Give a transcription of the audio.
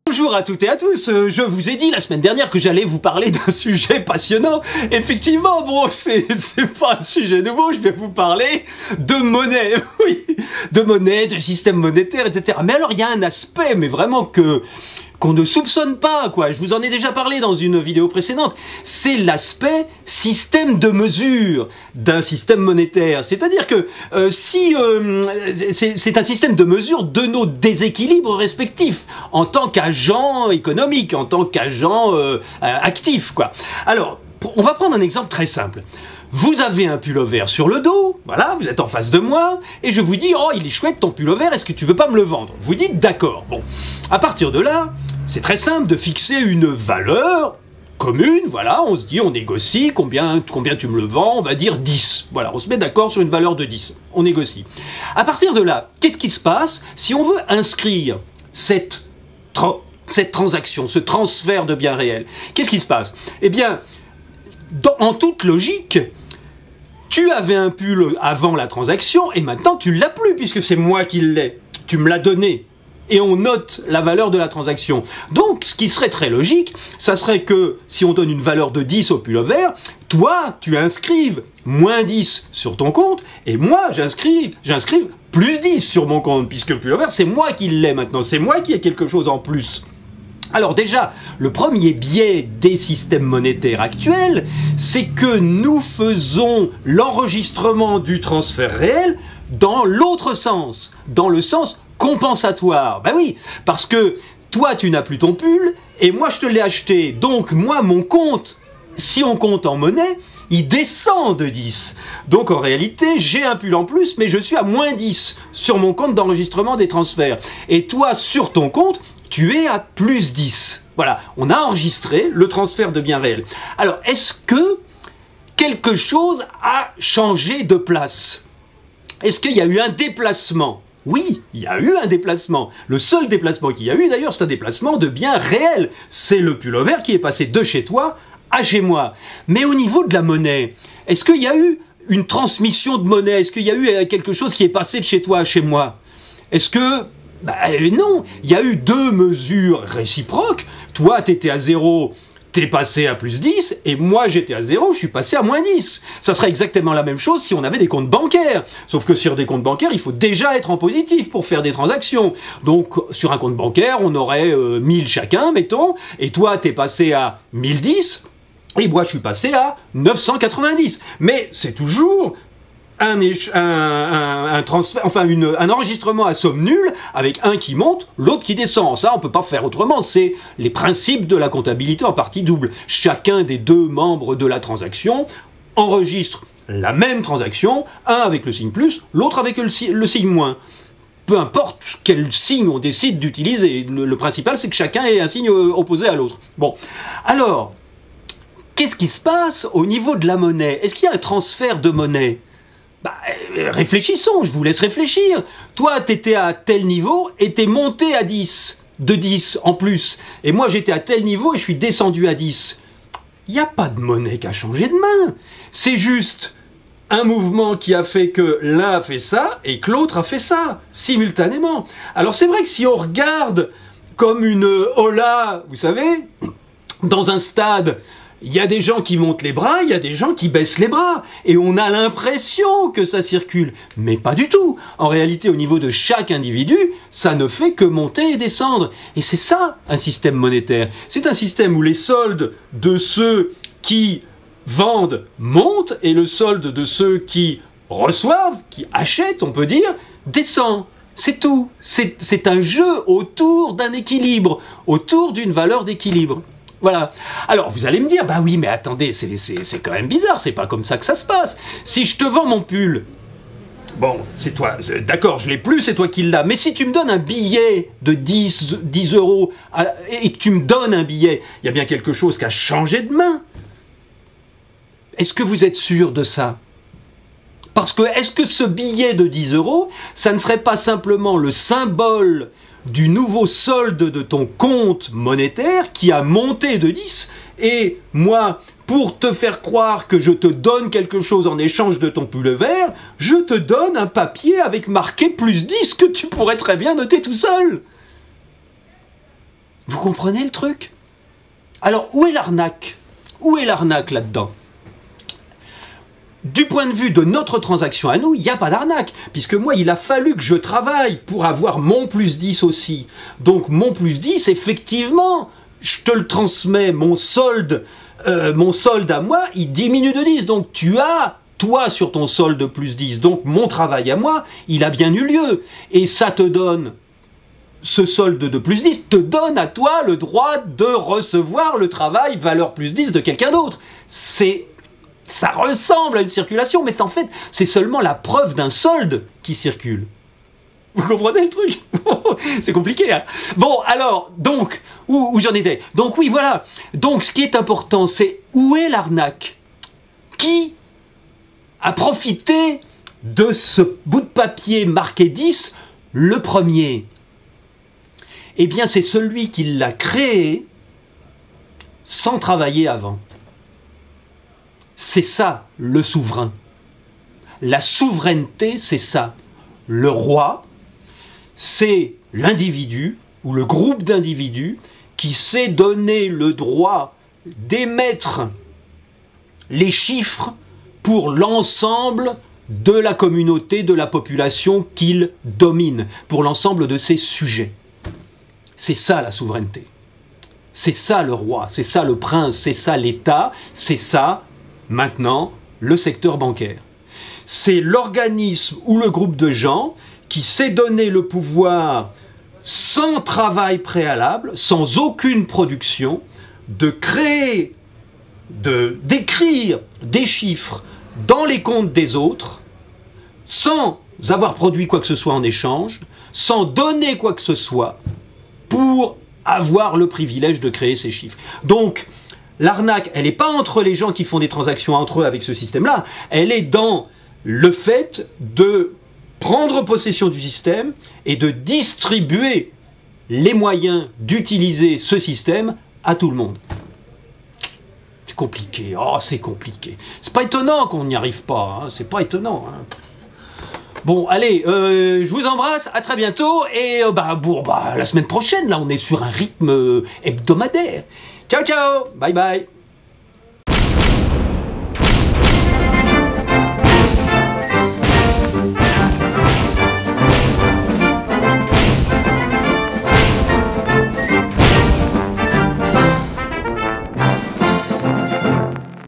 Bonjour à toutes et à tous, je vous ai dit la semaine dernière que j'allais vous parler d'un sujet passionnant. Effectivement, bon, c'est pas un sujet nouveau, je vais vous parler de monnaie, oui, de monnaie, de système monétaire, etc. Mais alors, il y a un aspect, mais vraiment qu'on ne soupçonne pas, quoi. Je vous en ai déjà parlé dans une vidéo précédente. C'est l'aspect système de mesure d'un système monétaire. C'est-à-dire que c'est un système de mesure de nos déséquilibres respectifs en tant qu'agent économique, en tant qu'agent actif, quoi. Alors, on va prendre un exemple très simple. Vous avez un pullover sur le dos, voilà, vous êtes en face de moi, et je vous dis, oh, il est chouette ton pullover, est-ce que tu veux pas me le vendre? Vous dites, d'accord. Bon, à partir de là, c'est très simple de fixer une valeur commune, voilà, on se dit, on négocie, combien tu me le vends, on va dire 10. Voilà, on se met d'accord sur une valeur de 10, on négocie. À partir de là, qu'est-ce qui se passe si on veut inscrire cette transaction, ce transfert de biens réels? Qu'est-ce qui se passe? Eh bien, en toute logique, tu avais un pull avant la transaction et maintenant tu l'as plus puisque c'est moi qui l'ai. Tu me l'as donné et on note la valeur de la transaction. Donc, ce qui serait très logique, ça serait que si on donne une valeur de 10 au pullover, toi, tu inscrives moins 10 sur ton compte et moi, j'inscrive plus 10 sur mon compte puisque le pullover, c'est moi qui l'ai maintenant. C'est moi qui ai quelque chose en plus. Alors déjà, le premier biais des systèmes monétaires actuels, c'est que nous faisons l'enregistrement du transfert réel dans l'autre sens, dans le sens compensatoire. Ben oui, parce que toi tu n'as plus ton pull et moi je te l'ai acheté, donc moi mon compte, si on compte en monnaie, il descend de 10. Donc en réalité, j'ai un pull en plus, mais je suis à moins 10 sur mon compte d'enregistrement des transferts. Et toi, sur ton compte, tu es à plus 10. Voilà, on a enregistré le transfert de biens réels. Alors, est-ce que quelque chose a changé de place? Est-ce qu'il y a eu un déplacement? Oui, il y a eu un déplacement. Le seul déplacement qu'il y a eu, d'ailleurs, c'est un déplacement de biens réels. C'est le pullover qui est passé de chez toi à chez moi. Mais au niveau de la monnaie, est-ce qu'il y a eu une transmission de monnaie? Est-ce qu'il y a eu quelque chose qui est passé de chez toi à chez moi? Est-ce que... non, il y a eu deux mesures réciproques. Toi, tu étais à 0, t'es passé à plus 10, et moi, j'étais à 0, je suis passé à moins 10. Ça serait exactement la même chose si on avait des comptes bancaires. Sauf que sur des comptes bancaires, il faut déjà être en positif pour faire des transactions. Donc, sur un compte bancaire, on aurait 1000 chacun, mettons, et toi, t'es passé à 1010, et moi, je suis passé à 990. Mais c'est toujours... un transfert, enfin un enregistrement à somme nulle avec un qui monte, l'autre qui descend. Ça, on peut pas faire autrement. C'est les principes de la comptabilité en partie double. Chacun des deux membres de la transaction enregistre la même transaction, un avec le signe plus, l'autre avec le signe moins. Peu importe quel signe on décide d'utiliser. Le principal, c'est que chacun ait un signe opposé à l'autre. Bon. Alors, qu'est-ce qui se passe au niveau de la monnaie? Est-ce qu'il y a un transfert de monnaie? Réfléchissons, je vous laisse réfléchir. Toi, t'étais à tel niveau et t'es monté à 10, de 10 en plus. Et moi, j'étais à tel niveau et je suis descendu à 10. Il n'y a pas de monnaie qui a changé de main. C'est juste un mouvement qui a fait que l'un a fait ça et que l'autre a fait ça, simultanément. Alors c'est vrai que si on regarde comme une hola, vous savez, dans un stade... il y a des gens qui montent les bras, il y a des gens qui baissent les bras. Et on a l'impression que ça circule. Mais pas du tout. En réalité, au niveau de chaque individu, ça ne fait que monter et descendre. Et c'est ça, un système monétaire. C'est un système où les soldes de ceux qui vendent montent et le solde de ceux qui reçoivent, qui achètent, on peut dire, descend. C'est tout. C'est un jeu autour d'un équilibre, autour d'une valeur d'équilibre. Voilà. Alors, vous allez me dire, bah oui, mais attendez, c'est quand même bizarre, c'est pas comme ça que ça se passe. Si je te vends mon pull, bon, c'est toi, d'accord, je l'ai plus, c'est toi qui l'as, mais si tu me donnes un billet de 10 euros et que tu me donnes un billet, il y a bien quelque chose qui a changé de main. Est-ce que vous êtes sûr de ça? Parce que, est-ce que ce billet de 10 euros, ça ne serait pas simplement le symbole du nouveau solde de ton compte monétaire qui a monté de 10 et moi, pour te faire croire que je te donne quelque chose en échange de ton pullover, je te donne un papier avec marqué plus 10 que tu pourrais très bien noter tout seul. Vous comprenez le truc? Alors, où est l'arnaque? Où est l'arnaque là-dedans? Du point de vue de notre transaction à nous, il n'y a pas d'arnaque, puisque moi, il a fallu que je travaille pour avoir mon plus 10 aussi. Donc, mon plus 10, effectivement, je te le transmets, mon solde à moi, il diminue de 10. Donc, tu as, toi, sur ton solde plus 10. Donc, mon travail à moi, il a bien eu lieu. Et ça te donne, ce solde de plus 10, te donne à toi le droit de recevoir le travail valeur plus 10 de quelqu'un d'autre. Ça ressemble à une circulation, mais en fait, c'est seulement la preuve d'un solde qui circule. Vous comprenez le truc? C'est compliqué, hein? Bon, alors, donc, où j'en étais? Donc oui, voilà. Donc, ce qui est important, c'est où est l'arnaque? Qui a profité de ce bout de papier marqué 10 le premier? Eh bien, c'est celui qui l'a créé sans travailler avant. C'est ça, le souverain. La souveraineté, c'est ça. Le roi, c'est l'individu ou le groupe d'individus qui s'est donné le droit d'émettre les chiffres pour l'ensemble de la communauté, de la population qu'il domine, pour l'ensemble de ses sujets. C'est ça la souveraineté. C'est ça le roi, c'est ça le prince, c'est ça l'État, c'est ça maintenant le secteur bancaire. C'est l'organisme ou le groupe de gens qui s'est donné le pouvoir sans travail préalable, sans aucune production, de créer, d'écrire des chiffres dans les comptes des autres, sans avoir produit quoi que ce soit en échange, sans donner quoi que ce soit, pour avoir le privilège de créer ces chiffres. Donc, l'arnaque, elle n'est pas entre les gens qui font des transactions entre eux avec ce système-là, elle est dans le fait de prendre possession du système et de distribuer les moyens d'utiliser ce système à tout le monde. C'est compliqué, oh c'est compliqué. C'est pas étonnant qu'on n'y arrive pas, hein. C'est pas étonnant. Hein. Bon, allez, je vous embrasse, à très bientôt, et la semaine prochaine, là, on est sur un rythme hebdomadaire. Ciao, ciao, bye bye.